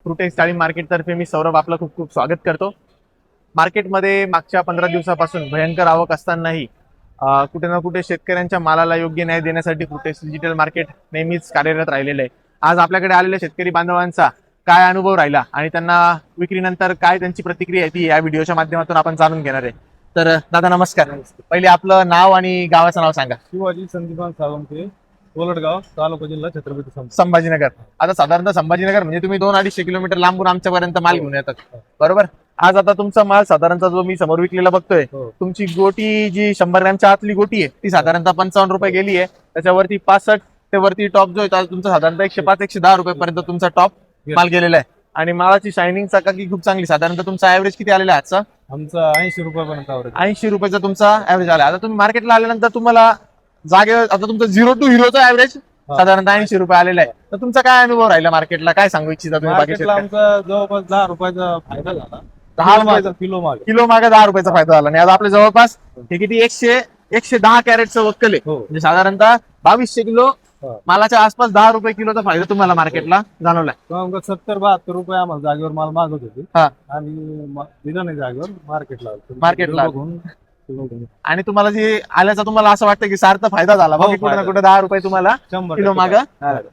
फ्रुटेक्स डाळिंब मार्केटतर्फे मी सौरभ आपलं खूप खूप स्वागत करतो. मार्केटमध्ये मागच्या 15 दिवसापासून भयंकर आवक असतानाही कुठे ना कुठे शेतकऱ्यांच्या मालाला योग्य न्याय देण्यासाठी फ्रुटेक्स डिजिटल मार्केट नेहमीच कार्यरत राहिलेलं आहे. आज आपल्याकडे आलेल्या शेतकरी बांधवांचा काय अनुभव राहिला आणि त्यांना विक्रीनंतर काय त्यांची प्रतिक्रिया आहे ती या व्हिडिओच्या माध्यमातून आपण जाणून घेणार आहे. तर दादा नमस्कार. पहिले आपलं नाव आणि गावाचं नाव सांगा. शिवाजी संदीपान सावंते, कोलडगाव, तालुका जिल्हा छत्रपती संभाजीनगर. आता साधारणतः संभाजीनगर म्हणजे तुम्ही 200-250 किलोमीटर लांबून आमच्यापर्यंत माल घेऊन येतात, बरोबर? आज आता तुमचा माल साधारणतः जो मी समोर विकलेला बघतोय, हो. तुमची गोटी जी 100 ग्रॅमच्या आतली गोटी आहे ती साधारणतः 55 रुपये गेली आहे. त्याच्यावरती 65 ते वरती टॉप जो आहे तुमचा साधारणतः 105-110 रुपये तुमचा टॉप माल गेलेला आहे. आणि मालाची शायनिंग चकाकी खूप चांगली. साधारणतः तुमचा ऍव्हरेज किती आलेला आहे आजचा? आमचा 80 रुपयापर्यंत आवरेज. 80 रुपयाचा तुमचा ऍव्हरेज आला. आता तुम्ही मार्केटला आल्यानंतर तुम्हाला जागेवर आता तुमचं 0 to हिरोचा ऍव्हरेज साधारणतः 80 रुपये आलेला आहे. तर तुमचा काय अनुभव राहिला मार्केटला? काय सांगू इच्छिता तुम्ही? बाकी मार्केटला आमचा जवळपास 10 रुपयाचा फायदा झाला. 10 रुपयाचा किलो मागे. किलो मागे 10 रुपयाचा फायदा झाला. आणि आज आपल्या जवळपास हे किती 110 कॅरेटचं वक्कल आहे. हो. म्हणजे साधारणतः 2200 किलो हा. मालाच्या आसपास 10 रुपये किलोचा फायदा तुम्हाला मार्केटला जाणवलाय. आमका 70-72 रुपये आम्हाला जागेवर माल मागत होते हा. आणि दिलं नाही जागेवर मार्केटला. मार्केटला. बघून किलो घेऊन. आणि तुम्हाला जे आल्याचा तुम्हाला असं वाटतं की सार्थ फायदा झाला हो, बाकी कुठे ना फायदा. कुठे 10 रुपये तुम्हाला 100% किलो मागं फायदा.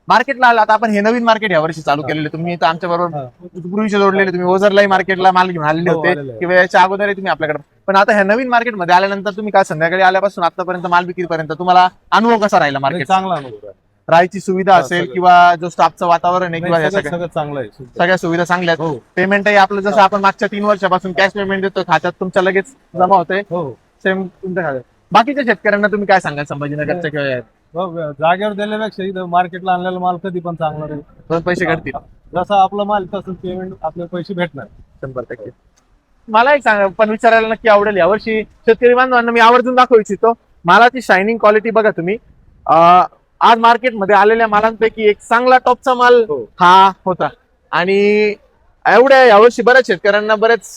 मार्केटला आला. आता आपण हे नवीन मार्केट यावर्षी चालू केलेले. तुम्ही तर आमच्या बरोबर हा. पूर्वीचे जोडलेले. तुम्ही ओझरलाई मार्केटला माल घेऊन आलेले हो, होते आलेले आहे. किंवा याच्या अगोदर तुम्ही आपल्याकडे. पण आता ह्या नवीन मार्केटमध्ये आल्यानंतर तुम्ही काय संध्याकाळी आल्यापासून आतापर्यंत माल विक्रीपर्यंत तुम्हाला अनुभव कसा राहिला? आणि मार्केट चांगला अनुभव आहे. राहायची सुविधा हा, असेल सगळं. किंवा जो स्टाफचं वातावरण आहे किंवा या सगळं सगळ्या सगळं चांगलं आहे. सगळ्या सुविधा चांगल्या आहेत. हो पेमेंटही आपलं जसं आपण मागच्या 3 वर्षापासून कॅश पेमेंट देतो खात्यात तुमच्या लगेच जमा होतंय हो. सेम तुमच्या खात्यात. बाकीच्या शेतकऱ्यांना तुम्ही काय सांगाल संभाजीनगरच्या किंवा यात? बघ, जागेवर दिल्यापेक्षा इथं मार्केटला आणलेला माल कधी पण चांगला राहील. 2 पैसे घडतील जसा आपला माल तसं पेमेंट आपले पैसे भेटणार. 100%. मला एक सांगा पण विचारायला नक्की आवडेल. यावर्षी शेतकरी बांधवांना मी आवर्जून दाखवू इच्छितो मालाची शायनिंग क्वालिटी बघा तुम्ही. आज मार्केटमध्ये आलेल्या मालांपैकी एक चांगला टॉपचा माल हो. हा होता. आणि एवढ्या यावर्षी बऱ्याच शेतकऱ्यांना बरेच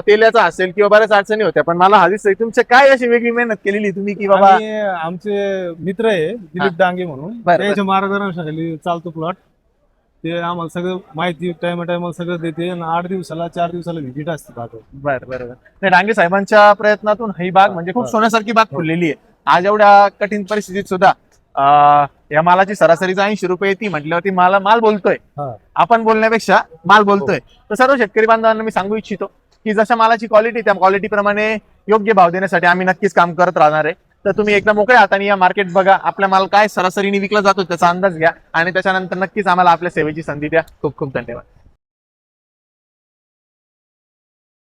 तेलाचा असेल किंवा बऱ्याच अडचणी होत्या. पण मला हा दिसतोय तुमच्या काय अशी वेगळी मेहनत केलेली तुम्ही की बाबा? आणि आमचे मित्र आहे दिलीप डांगे म्हणून, बरं. त्याच्या मार्गदर्शनाखाली चालतो प्लॉट. ते आम्हाला सगळं माहिती टायमाला सगळं देते आणि 8 दिवसाला 4 दिवसाला व्हिजिट असते बागेवर. बरं. नाही, डांगे साहेबांच्या प्रयत्नातून ही बाग म्हणजे खूप सोन्यासारखी बाग फुललेली आहे. आज एवढ्या कठीण परिस्थितीत सुद्धा या मालाची सरासरीचा 80 रुपये ती म्हटल्यावरती माल बोलतोय. हा. आपण बोलण्यापेक्षा माल बोलतोय. तर सर्व शेतकरी बांधवांना मी सांगू इच्छितो की जशा मालाची क्वालिटी त्या क्वालिटी प्रमाणे योग्य भाव देण्यासाठी आम्ही नक्कीच काम करत राहणार आहे. तर तुम्ही एकदा मोकळ्या हाताने या मार्केट बघा. आपला माल काय सरासरीने विकला जातो त्याचा अंदाज घ्या आणि त्याच्यानंतर नक्कीच आम्हाला आपल्या सेवेची संधी द्या. खूप खूप धन्यवाद.